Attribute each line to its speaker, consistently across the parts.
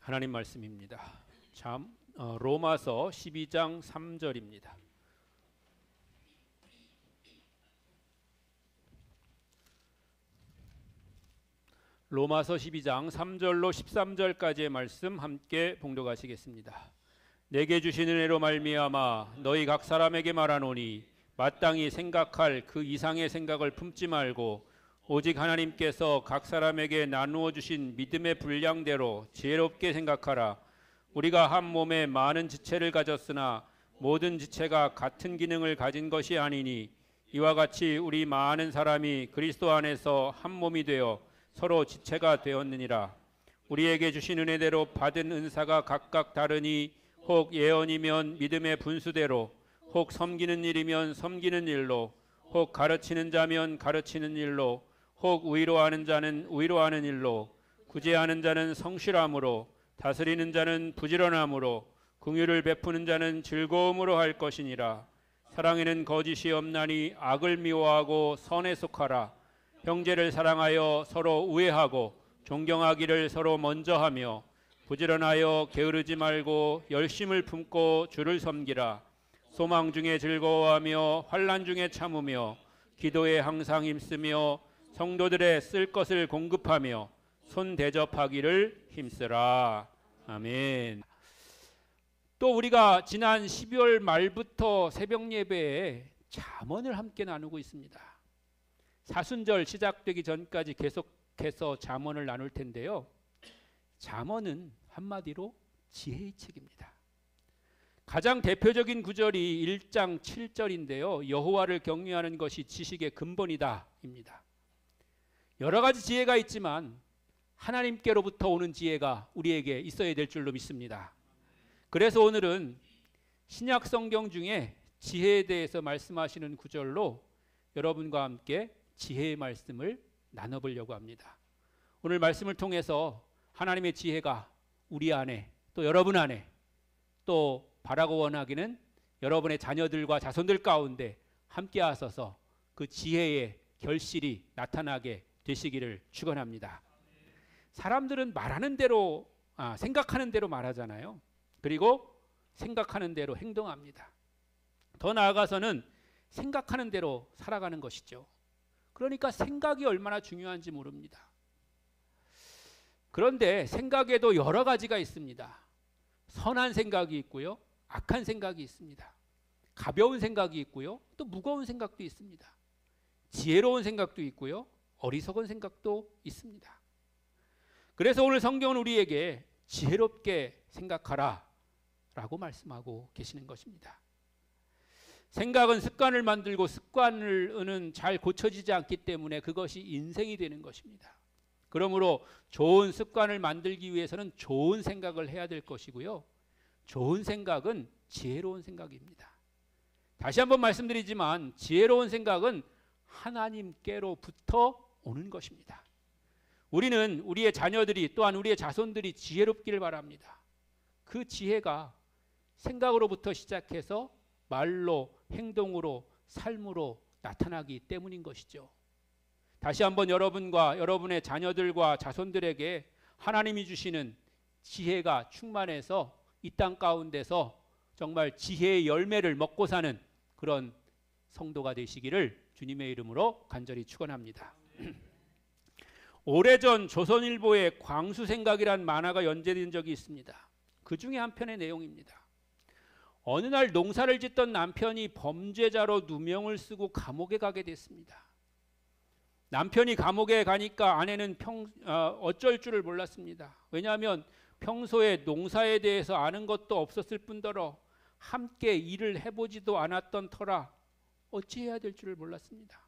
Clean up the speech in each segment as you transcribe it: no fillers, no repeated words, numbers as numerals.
Speaker 1: 하나님 말씀입니다. 로마서 12장 3절입니다. 로마서 12장 3절로 13절까지의 말씀 함께 봉독하시겠습니다. 내게 주신 은혜로 말미암아 너희 각 사람에게 말하노니 마땅히 생각할 그 이상의 생각을 품지 말고 오직 하나님께서 각 사람에게 나누어 주신 믿음의 분량대로 지혜롭게 생각하라. 우리가 한 몸에 많은 지체를 가졌으나 모든 지체가 같은 기능을 가진 것이 아니니 이와 같이 우리 많은 사람이 그리스도 안에서 한 몸이 되어 서로 지체가 되었느니라. 우리에게 주신 은혜대로 받은 은사가 각각 다르니 혹 예언이면 믿음의 분수대로, 혹 섬기는 일이면 섬기는 일로, 혹 가르치는 자면 가르치는 일로, 혹 위로하는 자는 위로하는 일로, 구제하는 자는 성실함으로, 다스리는 자는 부지런함으로, 긍휼을 베푸는 자는 즐거움으로 할 것이니라. 사랑에는 거짓이 없나니 악을 미워하고 선에 속하라. 형제를 사랑하여 서로 우애하고 존경하기를 서로 먼저 하며 부지런하여 게으르지 말고 열심을 품고 주를 섬기라. 소망 중에 즐거워하며 환난 중에 참으며 기도에 항상 힘쓰며 성도들의 쓸 것을 공급하며 손 대접하기를 힘쓰라. 아멘. 또 우리가 지난 12월 말부터 새벽 예배에 잠언을 함께 나누고 있습니다. 사순절 시작되기 전까지 계속해서 잠언을 나눌 텐데요. 잠언은 한마디로 지혜의 책입니다. 가장 대표적인 구절이 1장 7절인데요. 여호와를 경외하는 것이 지식의 근본이다 입니다. 여러 가지 지혜가 있지만 하나님께로부터 오는 지혜가 우리에게 있어야 될 줄로 믿습니다. 그래서 오늘은 신약 성경 중에 지혜에 대해서 말씀하시는 구절로 여러분과 함께 지혜의 말씀을 나눠보려고 합니다. 오늘 말씀을 통해서 하나님의 지혜가 우리 안에 또 여러분 안에 또 바라고 원하기는 여러분의 자녀들과 자손들 가운데 함께 하셔서 그 지혜의 결실이 나타나게 되시기를 축원합니다. 사람들은 말하는 대로 생각하는 대로 말하잖아요. 그리고 생각하는 대로 행동합니다. 더 나아가서는 생각하는 대로 살아가는 것이죠. 그러니까 생각이 얼마나 중요한지 모릅니다. 그런데 생각에도 여러 가지가 있습니다. 선한 생각이 있고요. 악한 생각이 있습니다. 가벼운 생각이 있고요. 또 무거운 생각도 있습니다. 지혜로운 생각도 있고요. 어리석은 생각도 있습니다. 그래서 오늘 성경은 우리에게 지혜롭게 생각하라 라고 말씀하고 계시는 것입니다. 생각은 습관을 만들고 습관은 잘 고쳐지지 않기 때문에 그것이 인생이 되는 것입니다. 그러므로 좋은 습관을 만들기 위해서는 좋은 생각을 해야 될 것이고요. 좋은 생각은 지혜로운 생각입니다. 다시 한번 말씀드리지만 지혜로운 생각은 하나님께로부터 오는 것입니다. 우리는 우리의 자녀들이 또한 우리의 자손들이 지혜롭기를 바랍니다. 그 지혜가 생각으로부터 시작해서 말로, 행동으로, 삶으로 나타나기 때문인 것이죠. 다시 한번 여러분과 여러분의 자녀들과 자손들에게 하나님이 주시는 지혜가 충만해서 이 땅 가운데서 정말 지혜의 열매를 먹고 사는 그런 성도가 되시기를 주님의 이름으로 간절히 축원합니다. 오래전 조선일보에 광수생각이란 만화가 연재된 적이 있습니다. 그 중에 한 편의 내용입니다. 어느 날 농사를 짓던 남편이 범죄자로 누명을 쓰고 감옥에 가게 됐습니다. 남편이 감옥에 가니까 아내는 어쩔 줄을 몰랐습니다. 왜냐하면 평소에 농사에 대해서 아는 것도 없었을 뿐더러 함께 일을 해보지도 않았던 터라 어찌해야 될 줄을 몰랐습니다.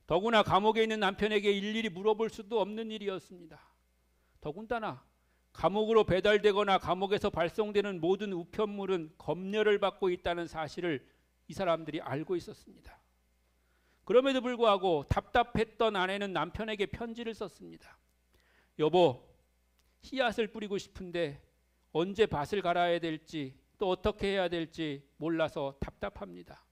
Speaker 1: 더구나 감옥에 있는 남편에게 일일이 물어볼 수도 없는 일이었습니다. 더군다나 감옥으로 배달되거나 감옥에서 발송되는 모든 우편물은 검열을 받고 있다는 사실을 이 사람들이 알고 있었습니다. 그럼에도 불구하고 답답했던 아내는 남편에게 편지를 썼습니다. 여보, 씨앗을 뿌리고 싶은데 언제 밭을 갈아야 될지 또 어떻게 해야 될지 몰라서 답답합니다.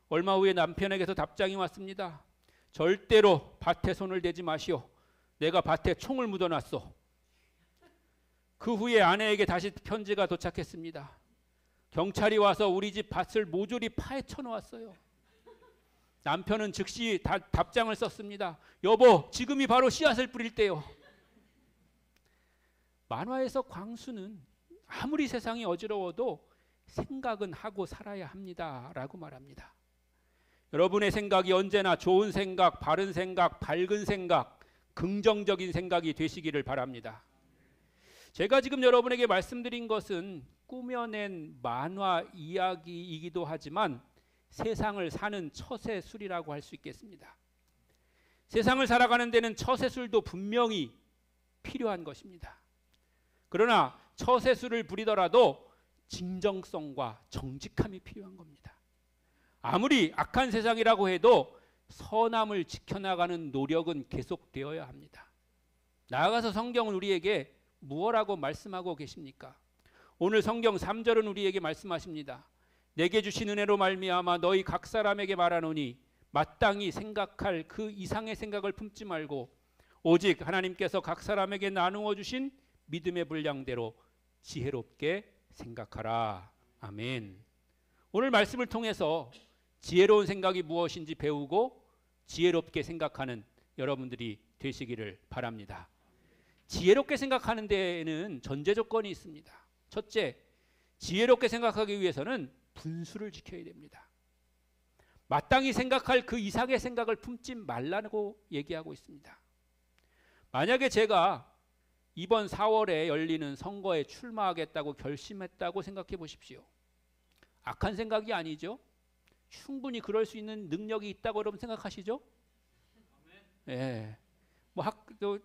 Speaker 1: 얼마 후에 남편에게서 답장이 왔습니다. 절대로 밭에 손을 대지 마시오. 내가 밭에 총을 묻어놨소. 그 후에 아내에게 다시 편지가 도착했습니다. 경찰이 와서 우리 집 밭을 모조리 파헤쳐 놓았어요. 남편은 즉시 답장을 썼습니다. 여보, 지금이 바로 씨앗을 뿌릴 때요. 만화에서 광수는 아무리 세상이 어지러워도 생각은 하고 살아야 합니다 라고 말합니다. 여러분의 생각이 언제나 좋은 생각, 바른 생각, 밝은 생각, 긍정적인 생각이 되시기를 바랍니다. 제가 지금 여러분에게 말씀드린 것은 꾸며낸 만화 이야기이기도 하지만 세상을 사는 처세술이라고 할 수 있겠습니다. 세상을 살아가는 데는 처세술도 분명히 필요한 것입니다. 그러나 처세술을 부리더라도 진정성과 정직함이 필요한 겁니다. 아무리 악한 세상이라고 해도 선함을 지켜나가는 노력은 계속되어야 합니다. 나아가서 성경은 우리에게 무엇라고 말씀하고 계십니까? 오늘 성경 3절은 우리에게 말씀하십니다. 내게 주신 은혜로 말미암아 너희 각 사람에게 말하노니 마땅히 생각할 그 이상의 생각을 품지 말고 오직 하나님께서 각 사람에게 나누어 주신 믿음의 분량대로 지혜롭게 생각하라. 아멘. 오늘 말씀을 통해서 지혜로운 생각이 무엇인지 배우고 지혜롭게 생각하는 여러분들이 되시기를 바랍니다. 지혜롭게 생각하는 데에는 전제 조건이 있습니다. 첫째, 지혜롭게 생각하기 위해서는 분수를 지켜야 됩니다. 마땅히 생각할 그 이상의 생각을 품지 말라고 얘기하고 있습니다. 만약에 제가 이번 4월에 열리는 선거에 출마하겠다고 결심했다고 생각해 보십시오. 악한 생각이 아니죠. 충분히 그럴 수 있는 능력이 있다고 여러분 생각하시죠? 예.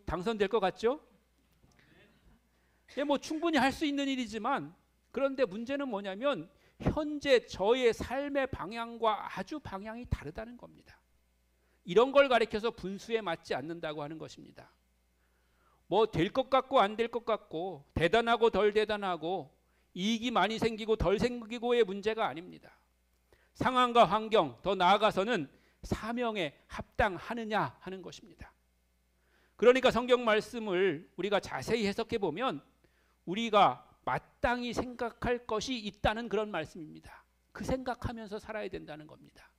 Speaker 1: 당선될 것 같죠? 예, 충분히 할 수 있는 일이지만 그런데 문제는 뭐냐면 현재 저의 삶의 방향과 아주 방향이 다르다는 겁니다. 이런 걸 가리켜서 분수에 맞지 않는다고 하는 것입니다. 될 것 같고 안 될 것 같고 대단하고 덜 대단하고 이익이 많이 생기고 덜 생기고의 문제가 아닙니다. 상황과 환경, 더 나아가서는 사명에 합당하느냐 하는 것입니다. 그러니까 성경 말씀을 우리가 자세히 해석해 보면 우리가 마땅히 생각할 것이 있다는 그런 말씀입니다. 그 생각하면서 살아야 된다는 겁니다.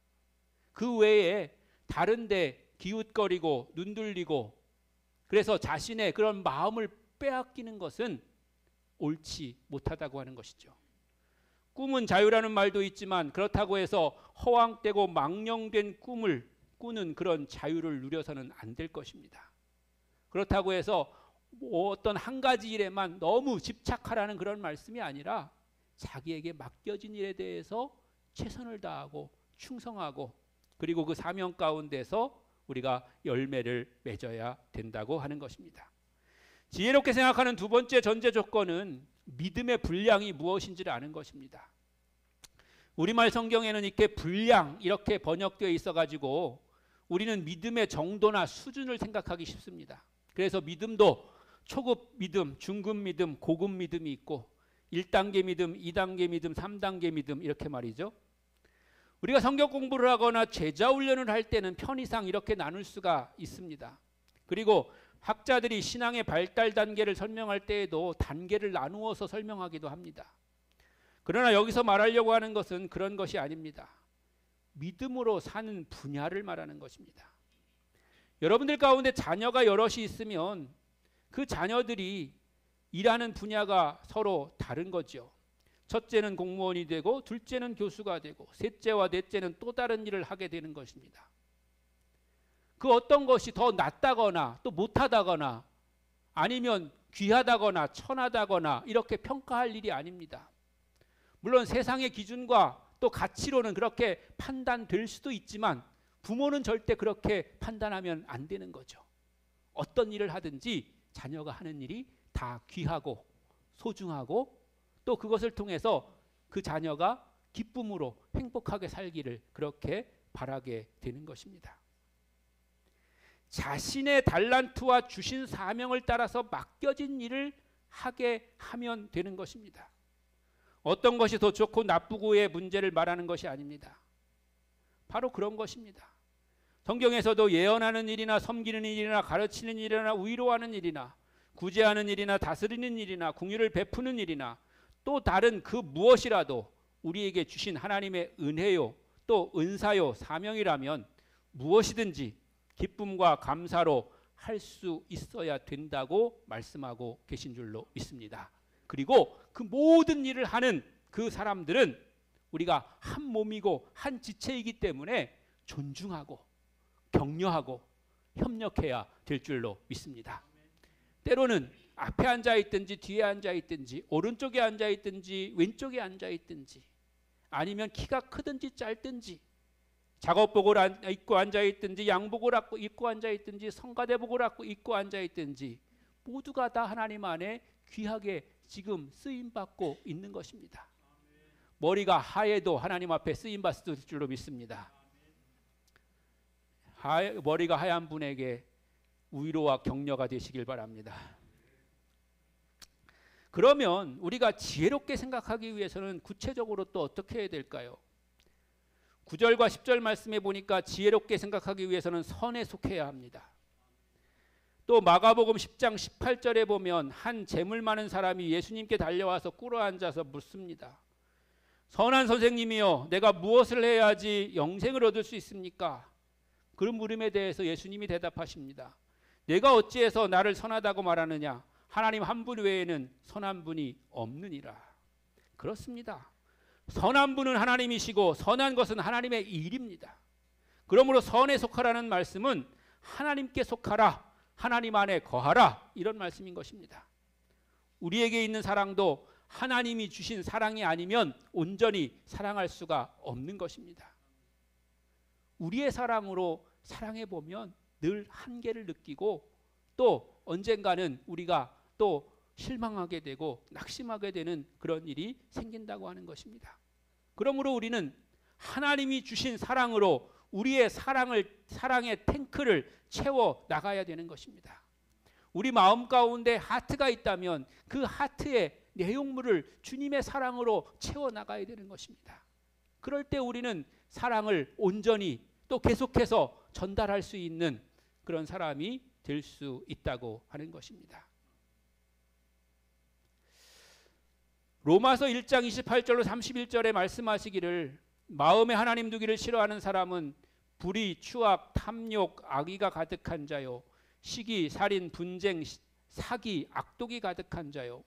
Speaker 1: 그 외에 다른데 기웃거리고 눈들리고 그래서 자신의 그런 마음을 빼앗기는 것은 옳지 못하다고 하는 것이죠. 꿈은 자유라는 말도 있지만 그렇다고 해서 허황되고 망령된 꿈을 꾸는 그런 자유를 누려서는 안 될 것입니다. 그렇다고 해서 어떤 한 가지 일에만 너무 집착하라는 그런 말씀이 아니라 자기에게 맡겨진 일에 대해서 최선을 다하고 충성하고 그리고 그 사명 가운데서 우리가 열매를 맺어야 된다고 하는 것입니다. 지혜롭게 생각하는 두 번째 전제 조건은 믿음의 분량이 무엇인지를 아는 것입니다. 우리말 성경에는 이렇게 분량 이렇게 번역되어 있어가지고 우리는 믿음의 정도나 수준을 생각하기 쉽습니다. 그래서 믿음도 초급 믿음, 중급 믿음, 고급 믿음이 있고 1단계 믿음, 2단계 믿음, 3단계 믿음 이렇게 말이죠. 우리가 성경 공부를 하거나 제자 훈련을 할 때는 편의상 이렇게 나눌 수가 있습니다. 그리고 학자들이 신앙의 발달 단계를 설명할 때에도 단계를 나누어서 설명하기도 합니다. 그러나 여기서 말하려고 하는 것은 그런 것이 아닙니다. 믿음으로 사는 분야를 말하는 것입니다. 여러분들 가운데 자녀가 여럿이 있으면 그 자녀들이 일하는 분야가 서로 다른 거죠. 첫째는 공무원이 되고 둘째는 교수가 되고 셋째와 넷째는 또 다른 일을 하게 되는 것입니다. 그 어떤 것이 더 낫다거나 또 못하다거나 아니면 귀하다거나 천하다거나 이렇게 평가할 일이 아닙니다. 물론 세상의 기준과 또 가치로는 그렇게 판단될 수도 있지만 부모는 절대 그렇게 판단하면 안 되는 거죠. 어떤 일을 하든지 자녀가 하는 일이 다 귀하고 소중하고 또 그것을 통해서 그 자녀가 기쁨으로 행복하게 살기를 그렇게 바라게 되는 것입니다. 자신의 달란트와 주신 사명을 따라서 맡겨진 일을 하게 하면 되는 것입니다. 어떤 것이 더 좋고 나쁘고의 문제를 말하는 것이 아닙니다. 바로 그런 것입니다. 성경에서도 예언하는 일이나 섬기는 일이나 가르치는 일이나 위로하는 일이나 구제하는 일이나 다스리는 일이나 긍휼을 베푸는 일이나 또 다른 그 무엇이라도 우리에게 주신 하나님의 은혜요, 또 은사요, 사명이라면 무엇이든지 기쁨과 감사로 할 수 있어야 된다고 말씀하고 계신 줄로 믿습니다. 그리고 그 모든 일을 하는 그 사람들은 우리가 한 몸이고 한 지체이기 때문에 존중하고 격려하고 협력해야 될 줄로 믿습니다. 때로는 앞에 앉아 있든지 뒤에 앉아 있든지 오른쪽에 앉아 있든지 왼쪽에 앉아 있든지 아니면 키가 크든지 짧든지 작업복을 입고 앉아 있든지 양복을 입고 앉아 있든지 성가대복을 입고 앉아 있든지 모두가 다 하나님 안에 귀하게 지금 쓰임 받고 있는 것입니다. 머리가 하얘도 하나님 앞에 쓰임 받을 줄로 믿습니다. 머리가 하얀 분에게 위로와 격려가 되시길 바랍니다. 그러면 우리가 지혜롭게 생각하기 위해서는 구체적으로 또 어떻게 해야 될까요? 9절과 10절 말씀에 보니까 지혜롭게 생각하기 위해서는 선에 속해야 합니다. 또 마가복음 10장 18절에 보면 한 재물 많은 사람이 예수님께 달려와서 꿇어앉아서 묻습니다. 선한 선생님이여, 내가 무엇을 해야지 영생을 얻을 수 있습니까? 그런 물음에 대해서 예수님이 대답하십니다. 내가 어찌해서 나를 선하다고 말하느냐? 하나님 한 분 외에는 선한 분이 없느니라. 그렇습니다. 선한 분은 하나님이시고 선한 것은 하나님의 일입니다. 그러므로 선에 속하라는 말씀은 하나님께 속하라, 하나님 안에 거하라, 이런 말씀인 것입니다. 우리에게 있는 사랑도 하나님이 주신 사랑이 아니면 온전히 사랑할 수가 없는 것입니다. 우리의 사랑으로 사랑해 보면 늘 한계를 느끼고 또 언젠가는 우리가 또 실망하게 되고 낙심하게 되는 그런 일이 생긴다고 하는 것입니다. 그러므로 우리는 하나님이 주신 사랑으로 우리의 사랑의 탱크를 채워 나가야 되는 것입니다. 우리 마음 가운데 하트가 있다면 그 하트의 내용물을 주님의 사랑으로 채워 나가야 되는 것입니다. 그럴 때 우리는 사랑을 온전히 또 계속해서 전달할 수 있는 그런 사람이 될 수 있다고 하는 것입니다. 로마서 1장 28절로 31절에 말씀하시기를 마음에 하나님 두기를 싫어하는 사람은 불의, 추악, 탐욕, 악의가 가득한 자요, 시기, 살인, 분쟁, 사기, 악독이 가득한 자요,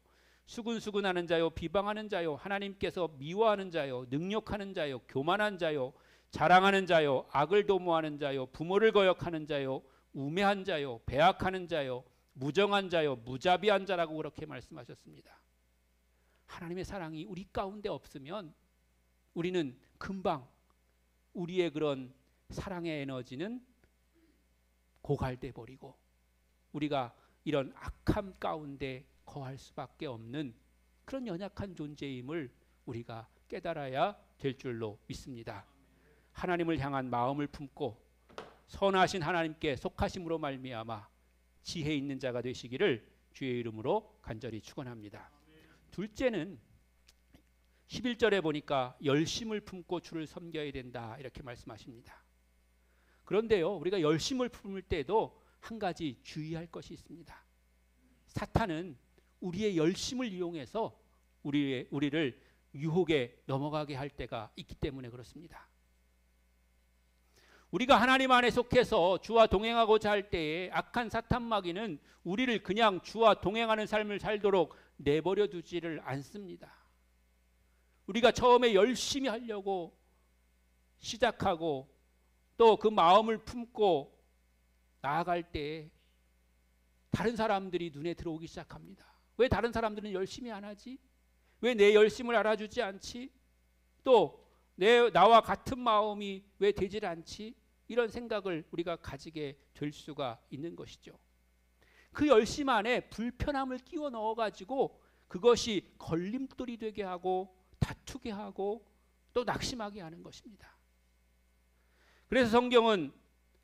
Speaker 1: 수군수군하는 자요, 비방하는 자요, 하나님께서 미워하는 자요, 능욕하는 자요, 교만한 자요, 자랑하는 자요, 악을 도모하는 자요, 부모를 거역하는 자요, 우매한 자요, 배악하는 자요, 무정한 자요, 무자비한 자라고 그렇게 말씀하셨습니다. 하나님의 사랑이 우리 가운데 없으면 우리는 금방 우리의 그런 사랑의 에너지는 고갈돼 버리고 우리가 이런 악함 가운데 거할 수밖에 없는 그런 연약한 존재임을 우리가 깨달아야 될 줄로 믿습니다. 하나님을 향한 마음을 품고 선하신 하나님께 속하심으로 말미암아 지혜 있는 자가 되시기를 주의 이름으로 간절히 축원합니다. 둘째는 11절에 보니까 열심을 품고 주를 섬겨야 된다 이렇게 말씀하십니다. 그런데요, 우리가 열심을 품을 때도 한 가지 주의할 것이 있습니다. 사탄은 우리의 열심을 이용해서 우리를 유혹에 넘어가게 할 때가 있기 때문에 그렇습니다. 우리가 하나님 안에 속해서 주와 동행하고자 할 때에 악한 사탄 마귀는 우리를 그냥 주와 동행하는 삶을 살도록 내버려 두지를 않습니다. 우리가 처음에 열심히 하려고 시작하고 또 그 마음을 품고 나아갈 때에 다른 사람들이 눈에 들어오기 시작합니다. 왜 다른 사람들은 열심히 안 하지? 왜 내 열심을 알아주지 않지? 또 나와 같은 마음이 왜 되질 않지? 이런 생각을 우리가 가지게 될 수가 있는 것이죠. 그 열심 안에 불편함을 끼워 넣어가지고 그것이 걸림돌이 되게 하고 다투게 하고 또 낙심하게 하는 것입니다. 그래서 성경은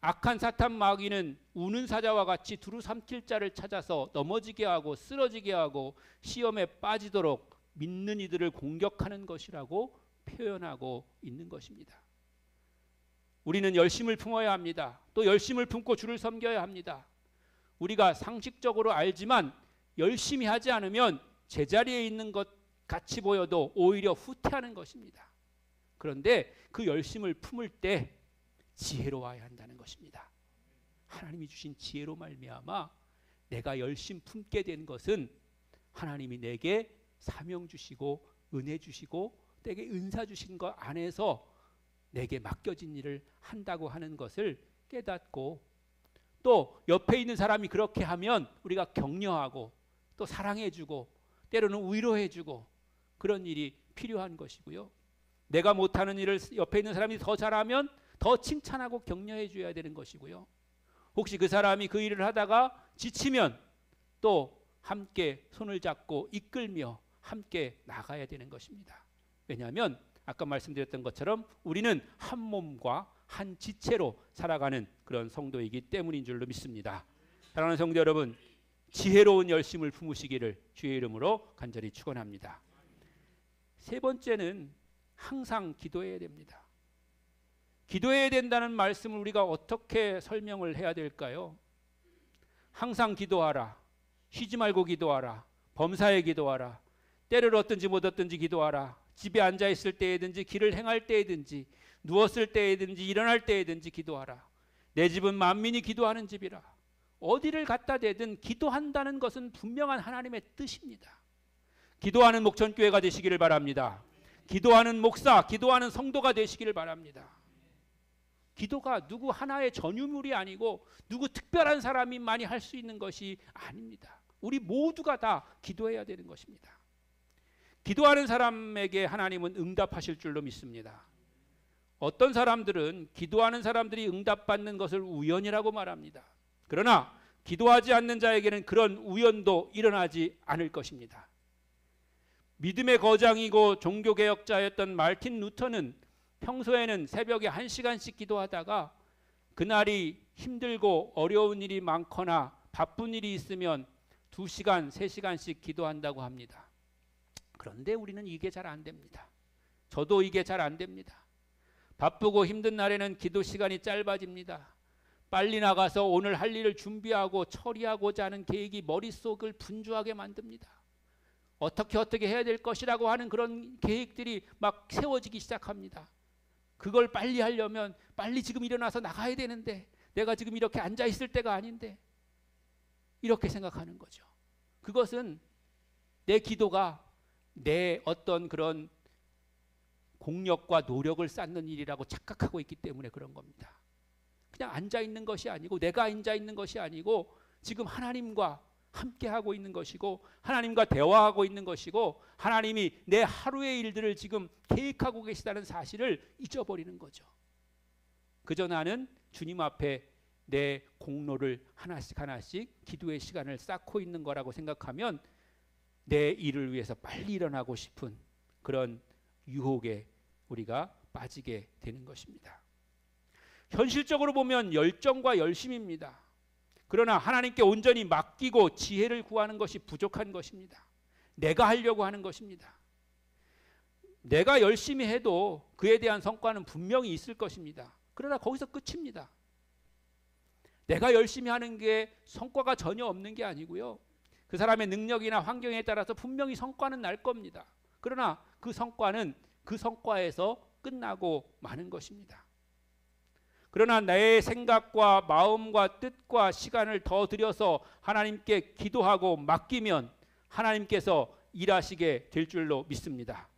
Speaker 1: 악한 사탄 마귀는 우는 사자와 같이 두루 삼킬 자를 찾아서 넘어지게 하고 쓰러지게 하고 시험에 빠지도록 믿는 이들을 공격하는 것이라고 표현하고 있는 것입니다. 우리는 열심을 품어야 합니다. 또 열심을 품고 주를 섬겨야 합니다. 우리가 상식적으로 알지만 열심히 하지 않으면 제자리에 있는 것 같이 보여도 오히려 후퇴하는 것입니다. 그런데 그 열심을 품을 때 지혜로워야 한다는 것입니다. 하나님이 주신 지혜로 말미암아 내가 열심 품게 된 것은 하나님이 내게 사명 주시고 은혜 주시고 내게 은사 주신 것 안에서 내게 맡겨진 일을 한다고 하는 것을 깨닫고, 또 옆에 있는 사람이 그렇게 하면 우리가 격려하고 또 사랑해주고 때로는 위로해주고 그런 일이 필요한 것이고요. 내가 못하는 일을 옆에 있는 사람이 더 잘하면 더 칭찬하고 격려해 줘야 되는 것이고요. 혹시 그 사람이 그 일을 하다가 지치면 또 함께 손을 잡고 이끌며 함께 나가야 되는 것입니다. 왜냐하면 아까 말씀드렸던 것처럼 우리는 한 몸과 한 지체로 살아가는 그런 성도이기 때문인 줄로 믿습니다. 사랑하는 성도 여러분, 지혜로운 열심을 품으시기를 주의 이름으로 간절히 축원합니다. 세 번째는 항상 기도해야 됩니다. 기도해야 된다는 말씀을 우리가 어떻게 설명을 해야 될까요? 항상 기도하라. 쉬지 말고 기도하라. 범사에 기도하라. 때를 얻든지 못 얻든지 기도하라. 집에 앉아 있을 때에든지 길을 행할 때에든지 누웠을 때에든지 일어날 때에든지 기도하라. 내 집은 만민이 기도하는 집이라. 어디를 갖다 대든 기도한다는 것은 분명한 하나님의 뜻입니다. 기도하는 목천교회가 되시기를 바랍니다. 기도하는 목사, 기도하는 성도가 되시기를 바랍니다. 기도가 누구 하나의 전유물이 아니고 누구 특별한 사람이만이 할 수 있는 것이 아닙니다. 우리 모두가 다 기도해야 되는 것입니다. 기도하는 사람에게 하나님은 응답하실 줄로 믿습니다. 어떤 사람들은 기도하는 사람들이 응답받는 것을 우연이라고 말합니다. 그러나 기도하지 않는 자에게는 그런 우연도 일어나지 않을 것입니다. 믿음의 거장이고 종교개혁자였던 마르틴 루터는 평소에는 새벽에 1시간씩 기도하다가 그날이 힘들고 어려운 일이 많거나 바쁜 일이 있으면 2시간, 3시간씩 기도한다고 합니다. 그런데 우리는 이게 잘 안 됩니다. 저도 이게 잘 안 됩니다. 바쁘고 힘든 날에는 기도 시간이 짧아집니다. 빨리 나가서 오늘 할 일을 준비하고 처리하고자 하는 계획이 머릿속을 분주하게 만듭니다. 어떻게 해야 될 것이라고 하는 그런 계획들이 막 세워지기 시작합니다. 그걸 빨리 하려면 빨리 지금 일어나서 나가야 되는데 내가 지금 이렇게 앉아 있을 때가 아닌데 이렇게 생각하는 거죠. 그것은 내 기도가 내 어떤 그런 공력과 노력을 쌓는 일이라고 착각하고 있기 때문에 그런 겁니다. 그냥 앉아 있는 것이 아니고 내가 앉아 있는 것이 아니고 지금 하나님과 함께 하고 있는 것이고 하나님과 대화하고 있는 것이고 하나님이 내 하루의 일들을 지금 계획하고 계시다는 사실을 잊어버리는 거죠. 그저 나는 주님 앞에 내 공로를 하나씩 기도의 시간을 쌓고 있는 거라고 생각하면 내 일을 위해서 빨리 일어나고 싶은 그런 유혹에 우리가 빠지게 되는 것입니다. 현실적으로 보면 열정과 열심입니다. 그러나 하나님께 온전히 맡기고 지혜를 구하는 것이 부족한 것입니다. 내가 하려고 하는 것입니다. 내가 열심히 해도 그에 대한 성과는 분명히 있을 것입니다. 그러나 거기서 끝입니다. 내가 열심히 하는 게 성과가 전혀 없는 게 아니고요. 그 사람의 능력이나 환경에 따라서 분명히 성과는 날 겁니다. 그러나 그 성과는 그 성과에서 끝나고 마는 것입니다. 그러나 내 생각과 마음과 뜻과 시간을 더 들여서 하나님께 기도하고 맡기면 하나님께서 일하시게 될 줄로 믿습니다.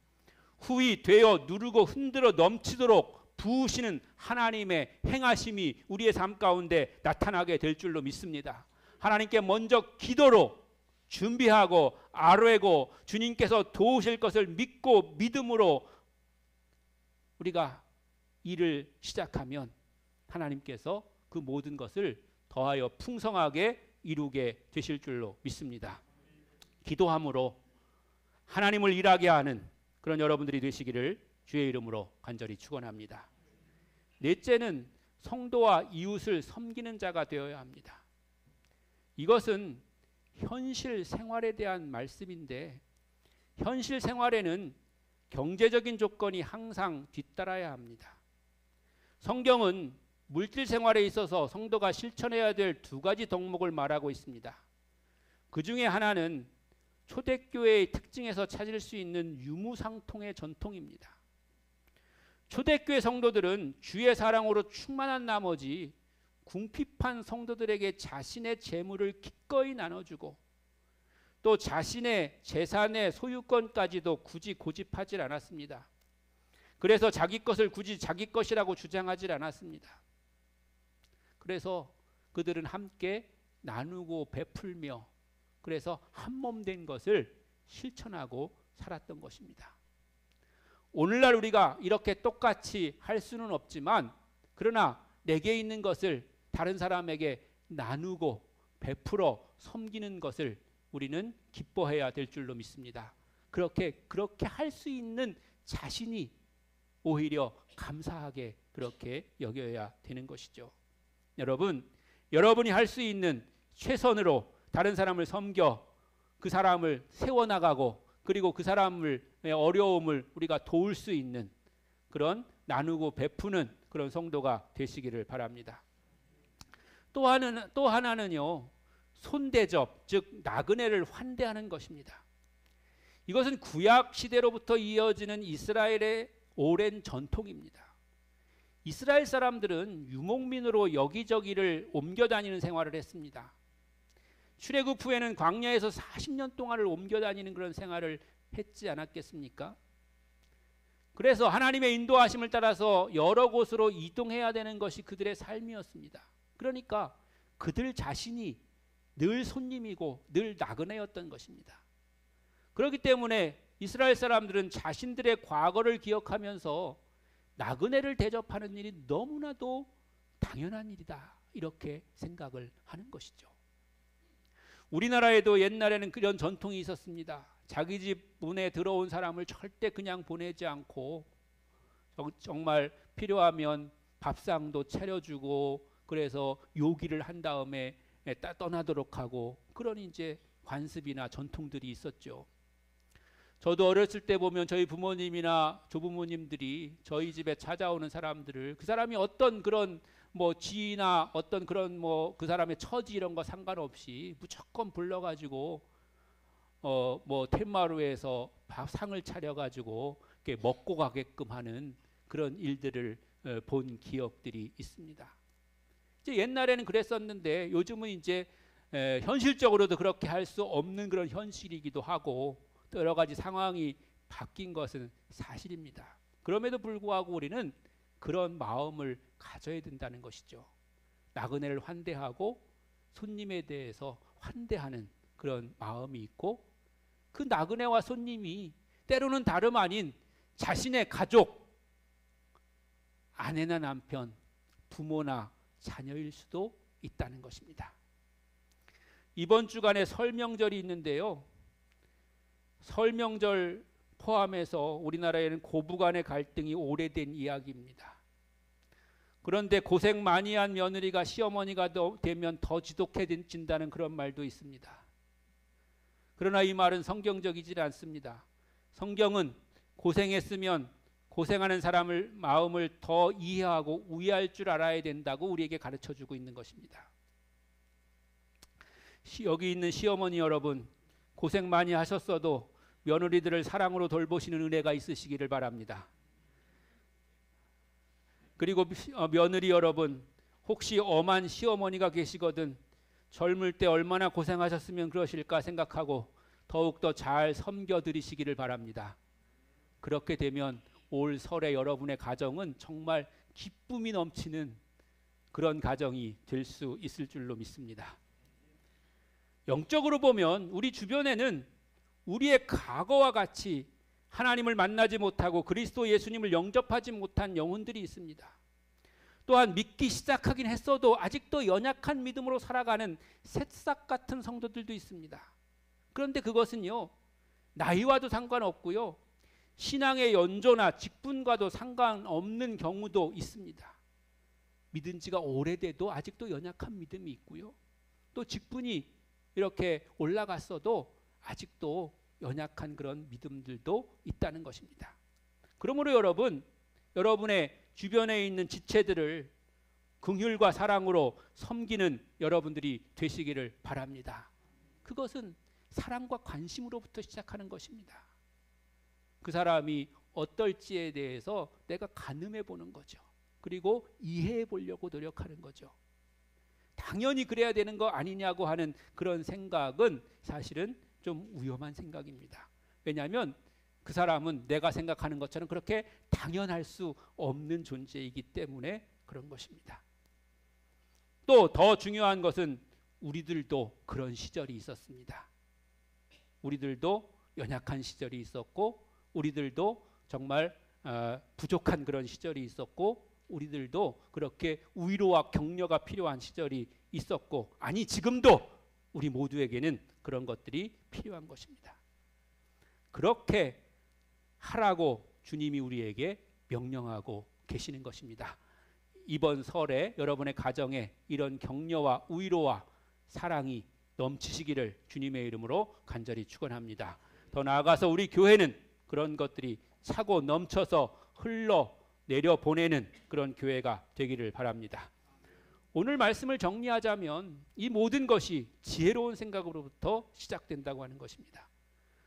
Speaker 1: 후히 되어 누르고 흔들어 넘치도록 부으시는 하나님의 행하심이 우리의 삶 가운데 나타나게 될 줄로 믿습니다. 하나님께 먼저 기도로 준비하고 아뢰고 주님께서 도우실 것을 믿고 믿음으로 우리가 일을 시작하면 하나님께서 그 모든 것을 더하여 풍성하게 이루게 되실 줄로 믿습니다. 기도함으로 하나님을 일하게 하는 그런 여러분들이 되시기를 주의 이름으로 간절히 축원합니다. 넷째는 성도와 이웃을 섬기는 자가 되어야 합니다. 이것은 현실 생활에 대한 말씀인데 현실 생활에는 경제적인 조건이 항상 뒤따라야 합니다. 성경은 물질 생활에 있어서 성도가 실천해야 될 2가지 덕목을 말하고 있습니다. 그 중에 하나는 초대교회의 특징에서 찾을 수 있는 유무상통의 전통입니다. 초대교회 성도들은 주의 사랑으로 충만한 나머지 궁핍한 성도들에게 자신의 재물을 기꺼이 나눠주고 또 자신의 재산의 소유권까지도 굳이 고집하지 않았습니다. 그래서 자기 것을 굳이 자기 것이라고 주장하지 않았습니다. 그래서 그들은 함께 나누고 베풀며 그래서 한몸 된 것을 실천하고 살았던 것입니다. 오늘날 우리가 이렇게 똑같이 할 수는 없지만 그러나 내게 있는 것을 다른 사람에게 나누고 베풀어 섬기는 것을 우리는 기뻐해야 될 줄로 믿습니다. 그렇게 할 수 있는 자신이 오히려 감사하게 그렇게 여겨야 되는 것이죠. 여러분이 할 수 있는 최선으로 다른 사람을 섬겨 그 사람을 세워나가고 그리고 그 사람의 어려움을 우리가 도울 수 있는 그런 나누고 베푸는 그런 성도가 되시기를 바랍니다. 또 하나는요, 손대접, 즉 나그네를 환대하는 것입니다. 이것은 구약 시대로부터 이어지는 이스라엘의 오랜 전통입니다. 이스라엘 사람들은 유목민으로 여기저기를 옮겨 다니는 생활을 했습니다. 출애굽 후에는 광야에서 40년 동안을 옮겨 다니는 그런 생활을 했지 않았겠습니까? 그래서 하나님의 인도하심을 따라서 여러 곳으로 이동해야 되는 것이 그들의 삶이었습니다. 그러니까 그들 자신이 늘 손님이고 늘 나그네였던 것입니다. 그렇기 때문에 이스라엘 사람들은 자신들의 과거를 기억하면서 나그네를 대접하는 일이 너무나도 당연한 일이다 이렇게 생각을 하는 것이죠. 우리나라에도 옛날에는 그런 전통이 있었습니다. 자기 집 문에 들어온 사람을 절대 그냥 보내지 않고 정말 필요하면 밥상도 차려주고 그래서 요기를 한 다음에 떠나도록 하고 그런 이제 관습이나 전통들이 있었죠. 저도 어렸을 때 보면 저희 부모님이나 조부모님들이 저희 집에 찾아오는 사람들을 그 사람이 어떤 그런 지위나 어떤 그런 그 사람의 처지 이런 거 상관없이 무조건 불러가지고 텐마루에서 상을 차려가지고 이렇게 먹고 가게끔 하는 그런 일들을 본 기억들이 있습니다. 이제 옛날에는 그랬었는데 요즘은 이제 현실적으로도 그렇게 할 수 없는 그런 현실이기도 하고 또 여러 가지 상황이 바뀐 것은 사실입니다. 그럼에도 불구하고 우리는 그런 마음을 가져야 된다는 것이죠. 나그네를 환대하고 손님에 대해서 환대하는 그런 마음이 있고 그 나그네와 손님이 때로는 다름 아닌 자신의 가족, 아내나 남편, 부모나 자녀일 수도 있다는 것입니다. 이번 주간에 설 명절이 있는데요. 설 명절 포함해서 우리나라에는 고부간의 갈등이 오래된 이야기입니다. 그런데 고생 많이 한 며느리가 시어머니가 되면 더 지독해진다는 그런 말도 있습니다. 그러나 이 말은 성경적이지 않습니다. 성경은 고생했으면 고생하는 사람을 마음을 더 이해하고 우애할 줄 알아야 된다고 우리에게 가르쳐주고 있는 것입니다. 여기 있는 시어머니 여러분, 고생 많이 하셨어도 며느리들을 사랑으로 돌보시는 은혜가 있으시기를 바랍니다. 그리고 며느리 여러분, 혹시 엄한 시어머니가 계시거든 젊을 때 얼마나 고생하셨으면 그러실까 생각하고 더욱더 잘 섬겨드리시기를 바랍니다. 그렇게 되면 올 설에 여러분의 가정은 정말 기쁨이 넘치는 그런 가정이 될 수 있을 줄로 믿습니다. 영적으로 보면 우리 주변에는 우리의 과거와 같이 하나님을 만나지 못하고 그리스도 예수님을 영접하지 못한 영혼들이 있습니다. 또한 믿기 시작하긴 했어도 아직도 연약한 믿음으로 살아가는 새싹 같은 성도들도 있습니다. 그런데 그것은요, 나이와도 상관없고요, 신앙의 연조나 직분과도 상관없는 경우도 있습니다. 믿은 지가 오래돼도 아직도 연약한 믿음이 있고요, 또 직분이 이렇게 올라갔어도 아직도 연약한 그런 믿음들도 있다는 것입니다. 그러므로 여러분의 주변에 있는 지체들을 긍휼과 사랑으로 섬기는 여러분들이 되시기를 바랍니다. 그것은 사랑과 관심으로부터 시작하는 것입니다. 그 사람이 어떨지에 대해서 내가 가늠해 보는 거죠. 그리고 이해해 보려고 노력하는 거죠. 당연히 그래야 되는 거 아니냐고 하는 그런 생각은 사실은 좀 위험한 생각입니다. 왜냐하면 그 사람은 내가 생각하는 것처럼 그렇게 당연할 수 없는 존재이기 때문에 그런 것입니다. 또 더 중요한 것은 우리들도 그런 시절이 있었습니다. 우리들도 연약한 시절이 있었고, 우리들도 정말 부족한 그런 시절이 있었고, 우리들도 그렇게 위로와 격려가 필요한 시절이 있었고, 아니 지금도 우리 모두에게는 그런 것들이 필요한 것입니다. 그렇게 하라고 주님이 우리에게 명령하고 계시는 것입니다. 이번 설에 여러분의 가정에 이런 격려와 위로와 사랑이 넘치시기를 주님의 이름으로 간절히 축원합니다. 더 나아가서 우리 교회는 그런 것들이 차고 넘쳐서 흘러 내려 보내는 그런 교회가 되기를 바랍니다. 오늘 말씀을 정리하자면 이 모든 것이 지혜로운 생각으로부터 시작된다고 하는 것입니다.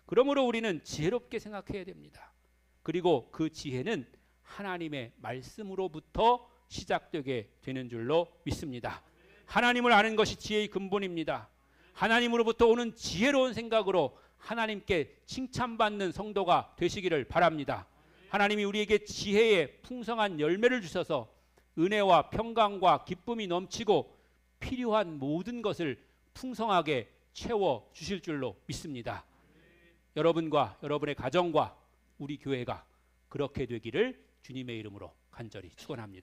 Speaker 1: 그러므로 우리는 지혜롭게 생각해야 됩니다. 그리고 그 지혜는 하나님의 말씀으로부터 시작되게 되는 줄로 믿습니다. 하나님을 아는 것이 지혜의 근본입니다. 하나님으로부터 오는 지혜로운 생각으로 하나님께 칭찬받는 성도가 되시기를 바랍니다. 하나님이 우리에게 지혜의 풍성한 열매를 주셔서 은혜와 평강과 기쁨이 넘치고 필요한 모든 것을 풍성하게 채워 주실 줄로 믿습니다. 여러분과 여러분의 가정과 우리 교회가 그렇게 되기를 주님의 이름으로 간절히 축원합니다.